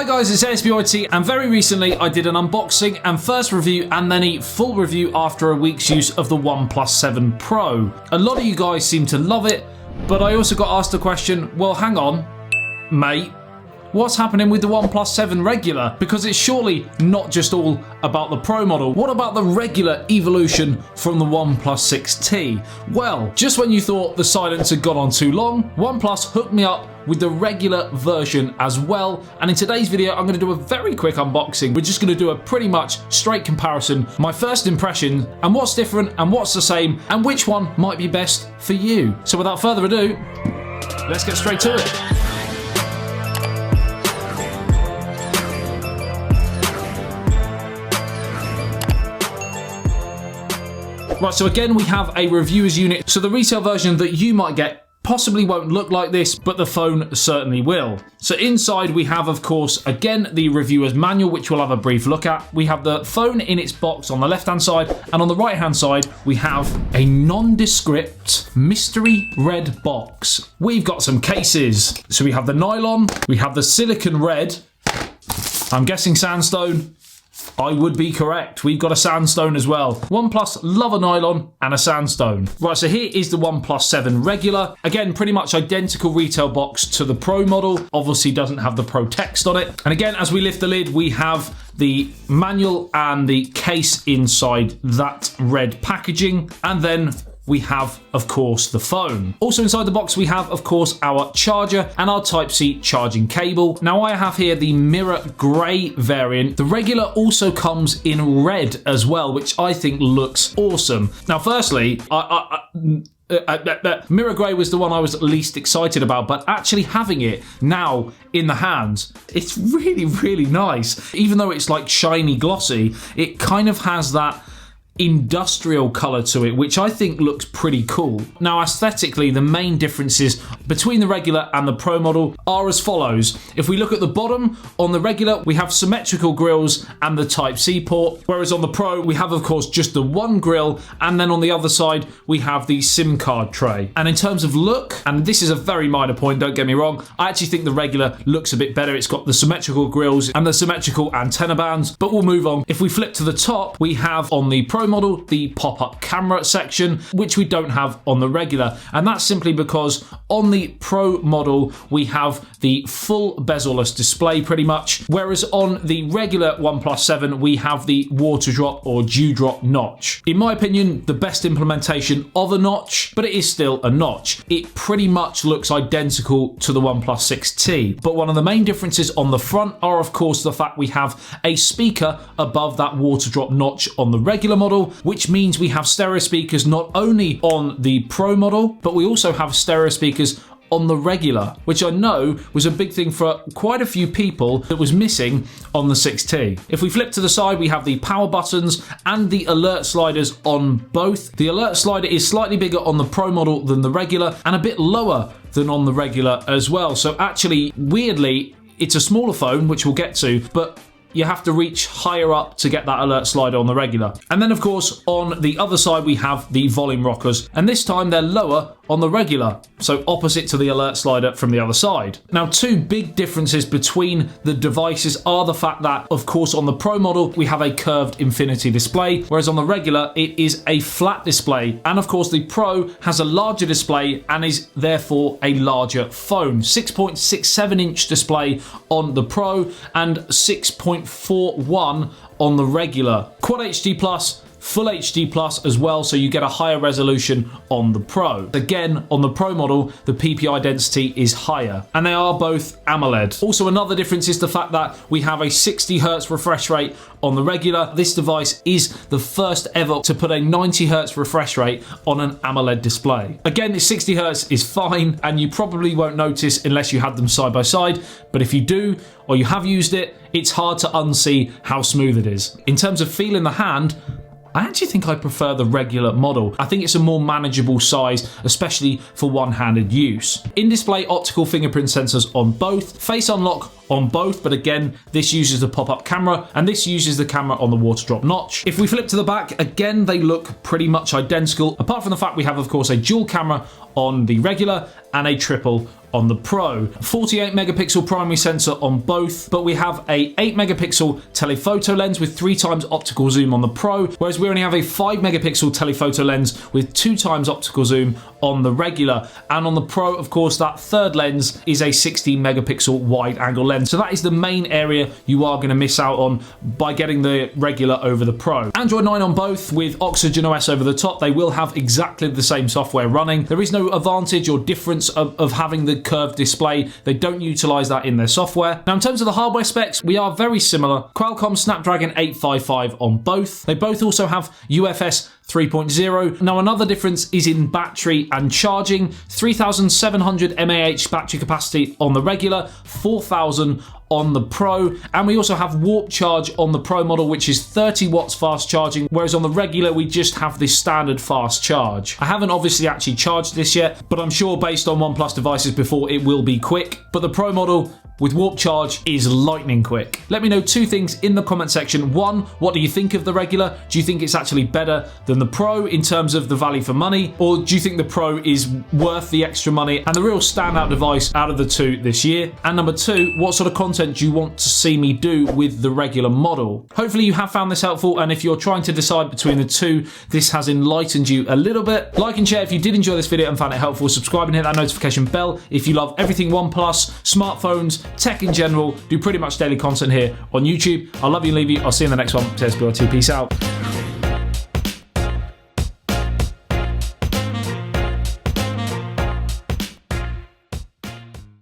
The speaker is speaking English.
Hi guys, it's ASBYT, and very recently I did an unboxing and first review and then a full review after a week's use of the OnePlus 7 Pro. A lot of you guys seem to love it, but I also got asked the question, well hang on, mate, what's happening with the OnePlus 7 regular? Because it's surely not just all about the Pro model. What about the regular evolution from the OnePlus 6T? Well, just when you thought the silence had gone on too long, OnePlus hooked me up with the regular version as well, and in today's video I'm going to do a very quick unboxing. We're just going to do a pretty much straight comparison, my first impression, and what's different and what's the same, and which one might be best for you. So without further ado, let's get straight to it. Right, so again we have a reviewer's unit, so the retail version that you might get possibly won't look like this, but the phone certainly will. So inside we have, of course, again, the reviewer's manual, which we'll have a brief look at. We have the phone in its box on the left-hand side, and on the right-hand side, we have a nondescript mystery red box. We've got some cases. So we have the nylon, we have the silicon red, I'm guessing sandstone. I would be correct. We've got a sandstone as well. OnePlus love a nylon and a sandstone. Right, so here is the OnePlus 7 regular. Again, pretty much identical retail box to the Pro model. Obviously doesn't have the Pro text on it. And again, as we lift the lid, we have the manual and the case inside that red packaging. And then we have, of course, the phone. Also inside the box, we have, of course, our charger and our Type-C charging cable. Now, I have here the mirror grey variant. The regular also comes in red as well, which I think looks awesome. Now, firstly, mirror grey was the one I was least excited about, but actually having it now in the hands, it's really, really nice. Even though it's like shiny glossy, it kind of has that industrial color to it, which I think looks pretty cool. Now, aesthetically, the main differences between the regular and the Pro model are as follows. If we look at the bottom, on the regular, we have symmetrical grills and the Type-C port, whereas on the Pro, we have, of course, just the one grill, and then on the other side, we have the SIM card tray. And in terms of look, and this is a very minor point, don't get me wrong, I actually think the regular looks a bit better. It's got the symmetrical grills and the symmetrical antenna bands, but we'll move on. If we flip to the top, we have on the Pro model the pop-up camera section, which we don't have on the regular, and that's simply because on the Pro model we have the full bezel-less display pretty much, whereas on the regular OnePlus 7 we have the water drop or dewdrop notch. In my opinion, the best implementation of a notch, but it is still a notch. It pretty much looks identical to the OnePlus 6T, but one of the main differences on the front are, of course, the fact we have a speaker above that water drop notch on the regular model, which means we have stereo speakers not only on the Pro model, but we also have stereo speakers on the regular, which I know was a big thing for quite a few people that was missing on the 6T. If we flip to the side, we have the power buttons and the alert sliders on both. The alert slider is slightly bigger on the Pro model than the regular and a bit lower than on the regular as well. So actually, weirdly, it's a smaller phone, which we'll get to, but you have to reach higher up to get that alert slider on the regular. And then, of course, on the other side, we have the volume rockers, and this time they're lower on the regular, so opposite to the alert slider from the other side. Now, two big differences between the devices are the fact that, of course, on the Pro model, we have a curved infinity display, whereas on the regular, it is a flat display. And of course, the Pro has a larger display and is therefore a larger phone. 6.67-inch display on the Pro and 6.41 on the regular. Quad HD Plus, Full HD Plus as well, so you get a higher resolution on the Pro. Again, on the Pro model, the PPI density is higher, and they are both AMOLED. Also, another difference is the fact that we have a 60 Hz refresh rate on the regular. This device is the first ever to put a 90 Hz refresh rate on an AMOLED display. Again, the 60 Hz is fine, and you probably won't notice unless you had them side by side, but if you do, or you have used it, it's hard to unsee how smooth it is. In terms of feel in the hand, I actually think I prefer the regular model. I think it's a more manageable size, especially for one-handed use. In-display optical fingerprint sensors on both, face unlock on both, but again, this uses the pop-up camera and this uses the camera on the water drop notch. If we flip to the back, again, they look pretty much identical, apart from the fact we have, of course, a dual camera on the regular and a triple on the Pro. 48 megapixel primary sensor on both, but we have a 8 megapixel telephoto lens with 3 times optical zoom on the Pro, whereas we only have a 5 megapixel telephoto lens with 2 times optical zoom on the regular. And on the Pro, of course, that third lens is a 16 megapixel wide angle lens. So that is the main area you are going to miss out on by getting the regular over the Pro. Android 9 on both with Oxygen OS over the top. They will have exactly the same software running. There is no advantage or difference of having the curved display. They don't utilize that in their software. Now, in terms of the hardware specs, we are very similar. Qualcomm Snapdragon 855 on both. They both also have UFS 3.0. Now, another difference is in battery and charging. 3,700 mAh battery capacity on the regular, 4,000 on the Pro, and we also have Warp Charge on the Pro model, which is 30 watts fast charging, whereas on the regular we just have this standard fast charge. I haven't obviously actually charged this yet, but I'm sure based on OnePlus devices before, it will be quick. But the Pro model with Warp Charge is lightning quick. Let me know 2 things in the comment section. 1, what do you think of the regular? Do you think it's actually better than the Pro in terms of the value for money? Or do you think the Pro is worth the extra money and the real standout device out of the 2 this year? And number 2, what sort of content do you want to see me do with the regular model? Hopefully you have found this helpful, and if you're trying to decide between the 2, this has enlightened you a little bit. Like and share if you did enjoy this video and found it helpful. Subscribe and hit that notification bell if you love everything OnePlus, smartphones, tech in general. Do pretty much daily content here on YouTube. I love you and leave you. I'll see you in the next one. ASBYT, peace out.